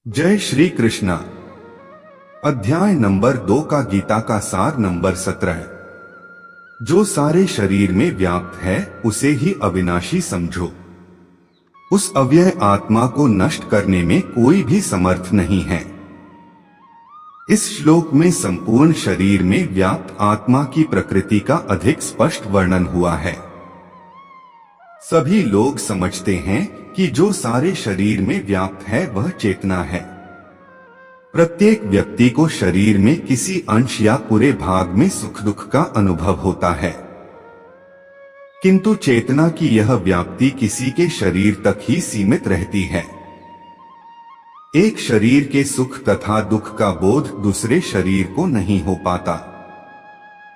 जय श्री कृष्णा। अध्याय नंबर 2 का गीता का सार नंबर 17। जो सारे शरीर में व्याप्त है उसे ही अविनाशी समझो। उस अव्यय आत्मा को नष्ट करने में कोई भी समर्थ नहीं है। इस श्लोक में संपूर्ण शरीर में व्याप्त आत्मा की प्रकृति का अधिक स्पष्ट वर्णन हुआ है। सभी लोग समझते हैं कि जो सारे शरीर में व्याप्त है वह चेतना है। प्रत्येक व्यक्ति को शरीर में किसी अंश या पूरे भाग में सुख दुख का अनुभव होता है, किंतु चेतना की यह व्याप्ति किसी के शरीर तक ही सीमित रहती है। एक शरीर के सुख तथा दुख का बोध दूसरे शरीर को नहीं हो पाता।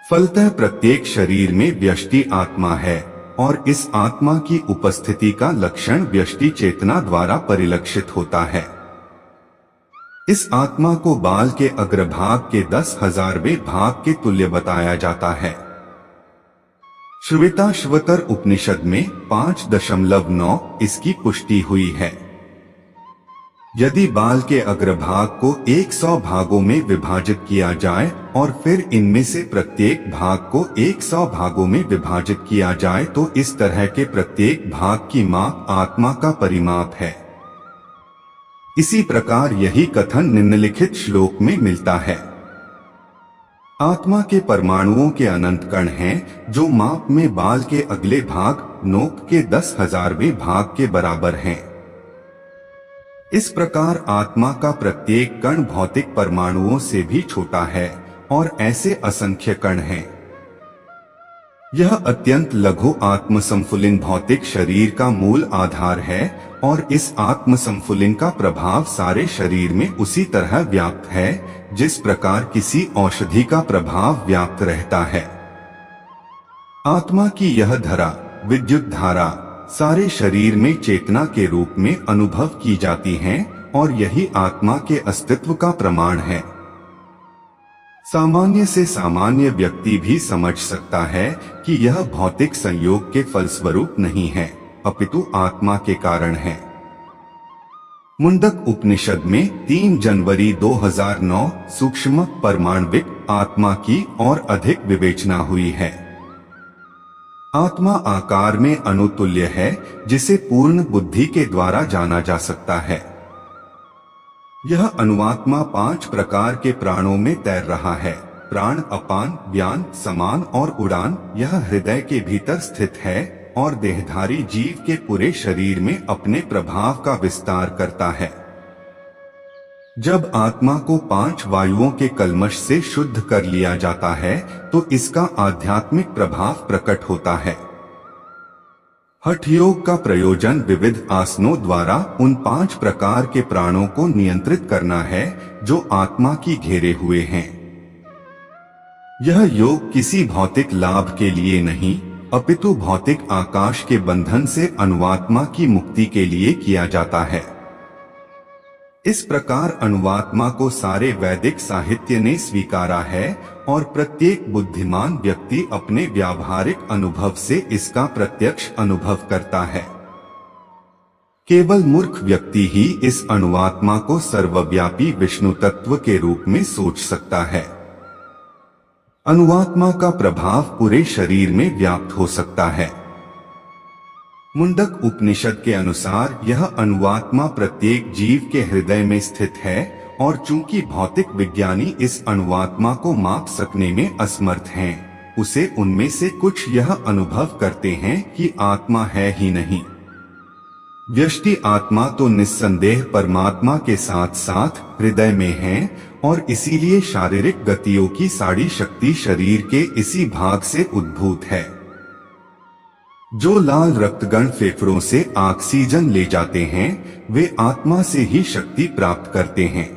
फलतः प्रत्येक शरीर में व्यष्टि आत्मा है और इस आत्मा की उपस्थिति का लक्षण व्यष्टि चेतना द्वारा परिलक्षित होता है। इस आत्मा को बाल के अग्रभाग के 10,000वें भाग के तुल्य बताया जाता है। श्वेताश्वतर उपनिषद में 5.9 इसकी पुष्टि हुई है। यदि बाल के अग्रभाग को 100 भागों में विभाजित किया जाए और फिर इनमें से प्रत्येक भाग को 100 भागों में विभाजित किया जाए तो इस तरह के प्रत्येक भाग की माप आत्मा का परिमाप है। इसी प्रकार यही कथन निम्नलिखित श्लोक में मिलता है। आत्मा के परमाणुओं के अनंत कण हैं जो माप में बाल के अगले भाग नोक के 10,000वें भाग के बराबर हैं। इस प्रकार आत्मा का प्रत्येक कण भौतिक परमाणुओं से भी छोटा है और ऐसे असंख्य कण हैं। यह अत्यंत लघु आत्मसंफुलिन भौतिक शरीर का मूल आधार है और इस आत्मसंफुलिन का प्रभाव सारे शरीर में उसी तरह व्याप्त है जिस प्रकार किसी औषधि का प्रभाव व्याप्त रहता है। आत्मा की यह धरा विद्युत धारा सारे शरीर में चेतना के रूप में अनुभव की जाती हैं और यही आत्मा के अस्तित्व का प्रमाण है। सामान्य से सामान्य व्यक्ति भी समझ सकता है कि यह भौतिक संयोग के फलस्वरूप नहीं है अपितु आत्मा के कारण है। मुंडक उपनिषद में 3 जनवरी 2009 सूक्ष्म परमाण्विक आत्मा की और अधिक विवेचना हुई है। आत्मा आकार में अनुतुल्य है जिसे पूर्ण बुद्धि के द्वारा जाना जा सकता है। यह अनुआत्मा 5 प्रकार के प्राणों में तैर रहा है। प्राण अपान व्यान समान और उड़ान यह हृदय के भीतर स्थित है और देहधारी जीव के पूरे शरीर में अपने प्रभाव का विस्तार करता है। जब आत्मा को 5 वायुओं के कल्मश से शुद्ध कर लिया जाता है तो इसका आध्यात्मिक प्रभाव प्रकट होता है। हठ योग का प्रयोजन विविध आसनों द्वारा उन 5 प्रकार के प्राणों को नियंत्रित करना है जो आत्मा की घेरे हुए हैं। यह योग किसी भौतिक लाभ के लिए नहीं अपितु भौतिक आकाश के बंधन से अनुआत्मा की मुक्ति के लिए किया जाता है। इस प्रकार अनुआत्मा को सारे वैदिक साहित्य ने स्वीकारा है और प्रत्येक बुद्धिमान व्यक्ति अपने व्यावहारिक अनुभव से इसका प्रत्यक्ष अनुभव करता है। केवल मूर्ख व्यक्ति ही इस अनुआत्मा को सर्वव्यापी विष्णु तत्व के रूप में सोच सकता है। अनुआत्मा का प्रभाव पूरे शरीर में व्याप्त हो सकता है। मुंडक उपनिषद के अनुसार यह अनुआत्मा प्रत्येक जीव के हृदय में स्थित है और चूंकि भौतिक विज्ञानी इस अनुआत्मा को माप सकने में असमर्थ हैं, उसे उनमें से कुछ यह अनुभव करते हैं कि आत्मा है ही नहीं। व्यष्टि आत्मा तो निस्संदेह परमात्मा के साथ साथ हृदय में है और इसीलिए शारीरिक गतियों की सारी शक्ति शरीर के इसी भाग से उद्भूत है। जो लाल रक्तगण फेफड़ों से ऑक्सीजन ले जाते हैं वे आत्मा से ही शक्ति प्राप्त करते हैं।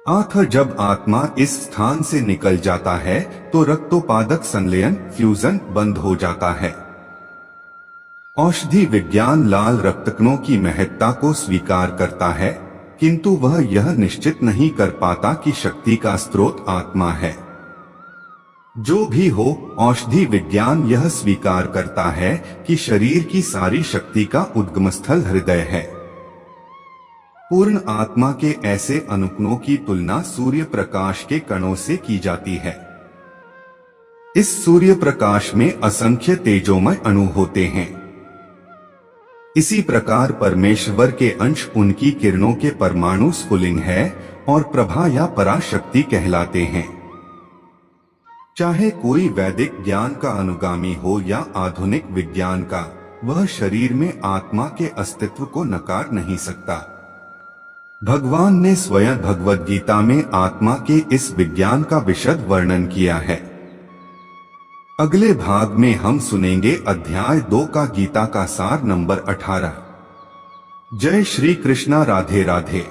आखिर जब आत्मा इस स्थान से निकल जाता है तो रक्तोपादक संलयन फ्यूजन बंद हो जाता है। औषधि विज्ञान लाल रक्तकणों की महत्ता को स्वीकार करता है, किंतु वह यह निश्चित नहीं कर पाता कि शक्ति का स्रोत आत्मा है। जो भी हो, औषधि विज्ञान यह स्वीकार करता है कि शरीर की सारी शक्ति का उद्गम स्थल हृदय है। पूर्ण आत्मा के ऐसे अनुकणों की तुलना सूर्य प्रकाश के कणों से की जाती है। इस सूर्य प्रकाश में असंख्य तेजोमय अणु होते हैं। इसी प्रकार परमेश्वर के अंश उनकी किरणों के परमाणु स्फुलिंग है और प्रभा या पराशक्ति कहलाते हैं। चाहे कोई वैदिक ज्ञान का अनुगामी हो या आधुनिक विज्ञान का, वह शरीर में आत्मा के अस्तित्व को नकार नहीं सकता। भगवान ने स्वयं भगवद गीता में आत्मा के इस विज्ञान का विशद वर्णन किया है। अगले भाग में हम सुनेंगे अध्याय 2 का गीता का सार नंबर 18। जय श्री कृष्णा। राधे राधे।